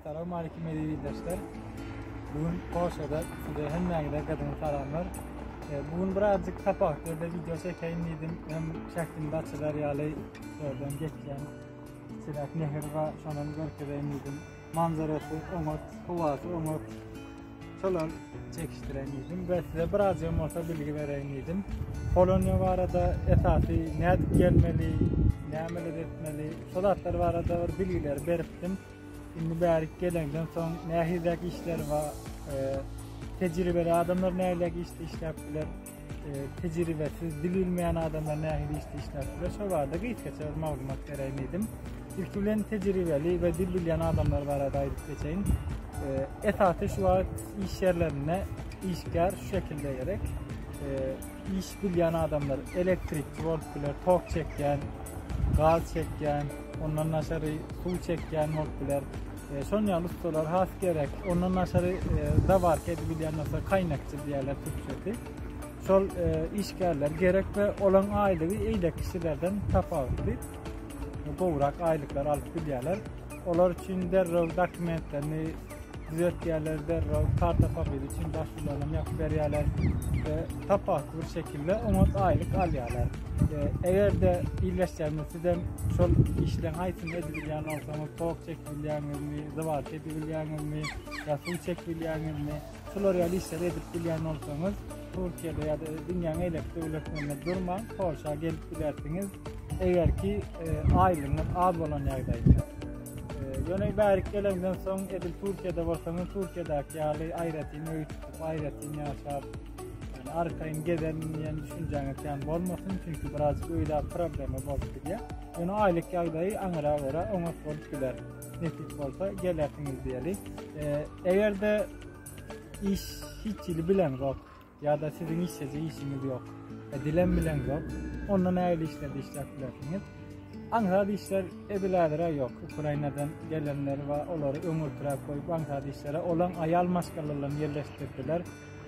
Assalamu alaikum arkadaşlar. Bugün Koşa'da size hem kadın taranlar. Bugün birazcık Tapak'ta video çekeyim dedim. Hem şeklinde açılar yalı oradan geçeceğim. Sırak nehir ve şunun görkemini dedim. Manzarası, umut, havası, umut. Şolar çekiştireyim dedim. Ve size birazcık olsa bilgi vereyim dedim. Polonya var arada esası ne gelmeli, ne amel etmeli. Şolatlar var arada bilgiler veriptim. Şimdi bärik gelenden son nähidäki işler var, tecrübeli adamlar nähidäki işlepdiler, tecrübesiz, dil bilmeyen adamlar nähide işlepdiler. Şo barada gitkeçe maglumat bereyim dedim. İlk bilen tecrübeli ve dil bilen adamlar var arada ayırıp geçeyim. Esası şu an iş yerlerine işgar şu şekilde gerek. İş bilen adamlar, elektrikçi, voltbiler, tok çeken, gaz çeken, ondan aşağı su çeken voltbiler, Sonya ustalar has gerek. Ondan aşağı da var ki bilen nasıl kaynakçı diyorlar Türkçe'de. Sol işgarlar gerek ve olan aylığı eyle kişilerden tafavutlu. Doğrak aylıklar alıp biliyorlar. Onlar için derrav dokumentlerini düzelt yerlerde karta papiri için başvurularını yapıp veriyorlar ve tapaklı bir şekilde onu aylık alıyorlar. Eğer de birleştirme sizden şol işten aytın edebilyen olsanız soğuk çekebilyeniniz mi, zıvar çekebilyeniniz mi, ya su çekebilyeniniz mi, floriyal işler edip bilyen olsanız Türkiye'de ya da dünyanın elektroniklerine durmayın, Polşa gelip bilersiniz. Eğer ki aylığınız az olan yerdaysa. Yöne bärik gelenden son edil Türkiye'de varsanız Türkiye'deki yali ayretini öğütüp ayretini yaşar. Yani arkayın gedenini düşüneceğiniz yani olmasın çünkü birazcık öyle problemi bozdu diye. Yani aylık yağdayı anıra vura ona sorup güler. Netik olsa gelersiniz diyelim. Eğer de iş hiç ili bilen yok ya da sizin işiniz yok. Dilen bilen yok. Ondan ayrı işlerde işlersiniz. Ankara'da işler ebiladera yok. Ukrayna'dan gelenler var. Onları ömürtüre koyup Ankara'da işlere olan ayal maskalarını yerleştirdiler.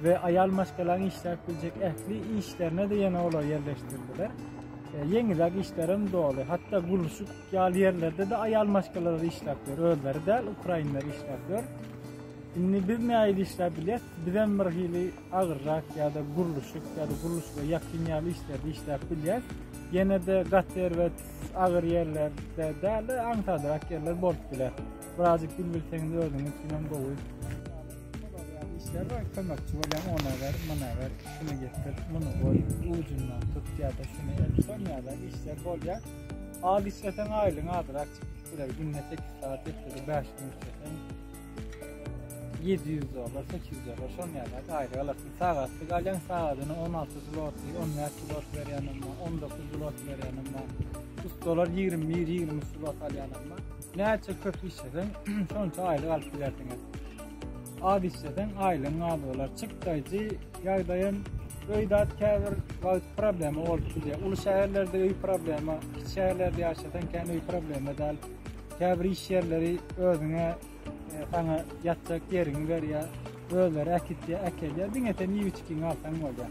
Ve ayal maskalarını işleyebilecek ehli işlerine de yine onları yerleştirdiler. Yeniler işlerin doğalı. Hatta buluşuk yal yerlerde de ayal maskaları işletiyor. Öğleri de Ukraynalılar işletiyor. Şimdi biz ne ayrı işleyebiliriz? Bizden bir hili ağırrak ya da gurluşuk ya da gurluşukla yakın yerli işlerde işleyebiliriz. Yine de gatter ve ağır yerlerde değerli Ankara'daki yerler borçlular. Birazcık dil bilseniz öğreniniz, filan koyun. İşler var, kömekçi olan ona ver, bana ver, şunu getir, bunu koy, ucundan tut ya da şunu el. Sonra da işler bol ya. Ağır işleten aylığın adırak çıktılar. Günde 8 saat ettiler, 5 gün işleten. 700 dolar, 800 dolar, son yerlerde ayrı alırsın. Saatlik alyan saatini 16 zlot, 14 zlot veriyanım var, 19 zlot veriyanım var. Ustalar 20 zlot alyanım var. Neyse kötü işleden, sonuçta ayrı alıp gidersiniz. Ad işleden aylığın alıyorlar. Çıktaycı, yağdayan, öydat kevir problemi oldu diye. Ulu şehirlerde öy problemi, küçük şehirlerde yaşatan kendi öy problemi değil. Kevir iş yerleri özüne sana yatacak yerini ver ya, öğleri ekit ya, ekel ya, dinleten iyi içkin alsan olacak.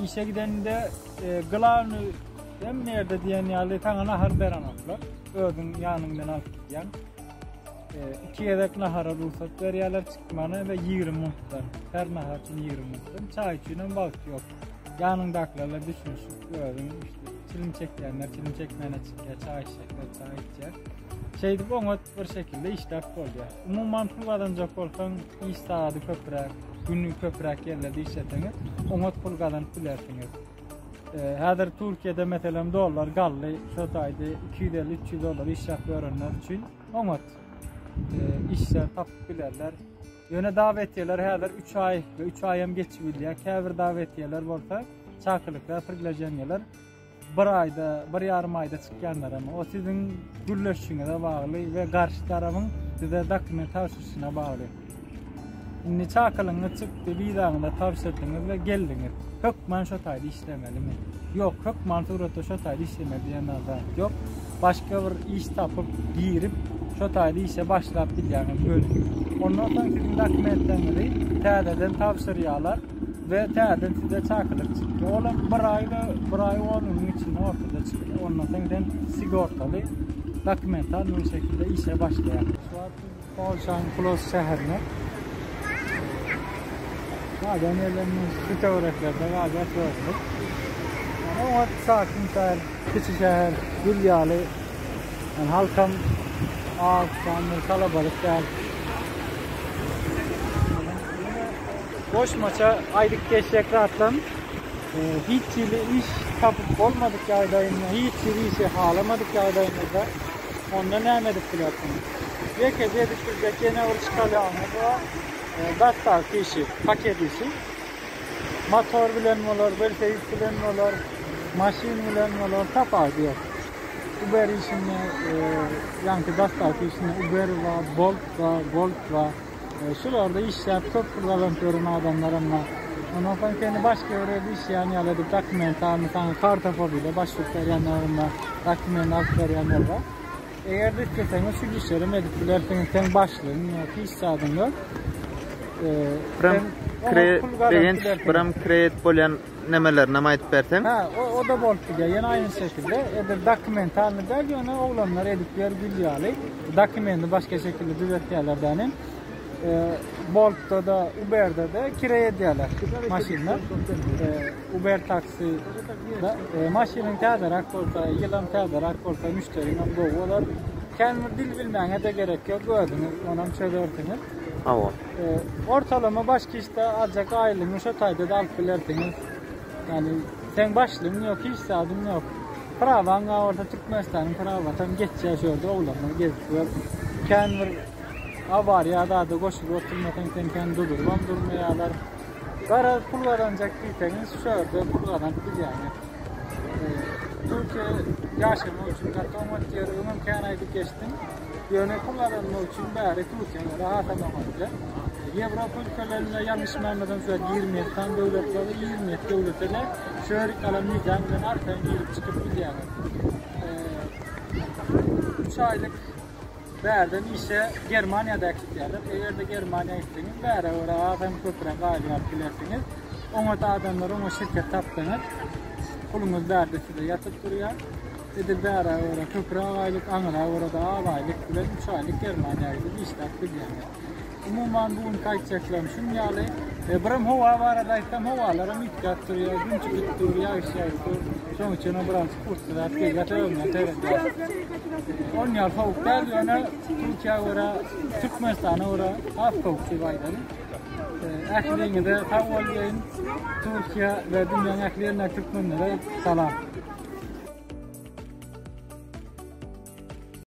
İşe gideninde gılanı hem nerede diyen yerli sana nahar veren atlar, öğün yanından alıp gidiyen. 2 yedek nahara ruhsat veriyorlar çıkmanı ve 20 muhtar, her nahar için 20 muhtar, çay içinin vakti yok. Yanındaklarla düşünsün, öğün işte, çilim çekleyenler, çilim çekmeyene çıkıyor, çay içecekler, çay içecek. Şeydi bu onu bir şekilde işlep oluyor. Umuman pul kazanacak olsan iş saati köprek, günlük köprek yerlerde işletiniz, onu pul kazanıp bilersiniz. Hazır Türkiye'de mesela dolar galli şotaydı 250-300 dolar işlep verenler için onu işler tapıp bilerler. Yöne davetiyeler hazır 3 ay ve 3 ayım geçibiliyor. Kevir davetiyeler varsa çakılıklar, privilejenyeler. Bir ayda, bir yarım ayda çıkanlar ama o sizin gülleşinize bağlı ve karşı tarafın size dokument tavsiyesine bağlı. Şimdi çakılığına çıktı, vidanında tavsiyettiniz ve geldiniz. Hökman şotaydı işlemeli mi? Yok, hökman surata şotaydı işlemeli diyenler yok. Başka bir iş tapıp, girip, şotaydı işe başlayıp yani böyle. Ondan sonra sizin dokumentlerinizi tədədən tavsiyeler ve tədədən size çakılık çıktı. Oğlum bir ay onun için ortada çıktı. Ondan sonra sigortalı dokumental bir şekilde işe başlayalım. Polşa'nın Plos şehirine. Bazen yerlerimiz fotoğraflarda bazen gördük. Yani o sakin şehir, küçük şehir, Gülyalı. Yani halkam ağır, kalabalık değil. Boş maça aylık geçecek rahatlam. Hiç iş tapıp olmadık yardayında, hiç işi halamadık yardayında. Ondan ne emedik platformu. Bir kez yedik bizde gene oraya çıkarlandı. Bu dastak işi, paket işi. Motor bilen mi olur, belseyiz bilen mi olur, maşin bilen mi olur, tapar diyor. Uber işini, yani dastak işini Uber var, Bolt var. Şularda işler çok kullanıyorum adamlarımla. Ondan sonra kendi başka yere iş yani yalıdı dokumentarını sana kartofobuyla başlıklar yanlarında dokument altlar yanlarında. Eğer de istiyorsanız şu işleri medikülerseniz sen başlayın yok iş sağdın yok. Bram kredi bolan nemeler nama aytip bersen? Ha o da Bolt diye yine aynı şekilde dokumentarını der yani oğlanlar edikler Gülyalı dokumenti başka şekilde düzeltlerlerden. Bolt'ta da Uber'da da kiraya diyorlar maşinler. Uber taksi da maşinin tadarak olsa, yılan tadarak olsa müşterinin doğular. Kendi dil bilmeye de gerek yok. Gördünüz, onu çözersiniz. Ortalama başka işte azıcık aylığını şu tayda da alıp bilirsiniz. Yani sen başlığın yok, hiç sağdın yok. Pravan orada Türkmenistan'ın Pravat'tan geçeceği şurada oğlanlar geziyor. Kendi var ya da koşup oturmadan kendi durmayalar. Gara pul kazanacak değilseniz şöyle pul kazanıp yani. Türkiye yaşamak için katomat yarı imkanıydı geçtim. Yani pul kazanmak için bari Türkiye'ye rahat olamadılar. Avrupa ülkelerinde yanlış anlamadan şöyle 20 tane devletleri 20 devletler şöyle kalan nizamdan arkadan girip çıkıp gidiyorlar. 3 aylık Berden işe Germanya'da eksiklerdir. Eğer de Germanya'ya gitseniz, beri oraya adam köprüne galiyat bilersiniz. Ona da adamlar, ona şirket taptınız. Kulunuz berde size yatıp duruyor. Dedi beri oraya köprüne aylık, anıra orada 6 aylık bile 3 aylık Germanya'ya gidip işler biliyorlar. Umuman bugün kaçacaklarım şunu yalı. Bıram hava var adaytam havalara mitkat duruyor, gün çıkıp duruyor, aşağı son için o biraz kurtlar, teygat ölmüyor, teygat. 10 yıl soğuk geldi, ona Türkiye oraya, Türkmenistan'a oraya az soğuk sıvayları. Ekliğini de tavuğlayın, Türkiye ve dünyanın ekliğine Türkmenlere salam.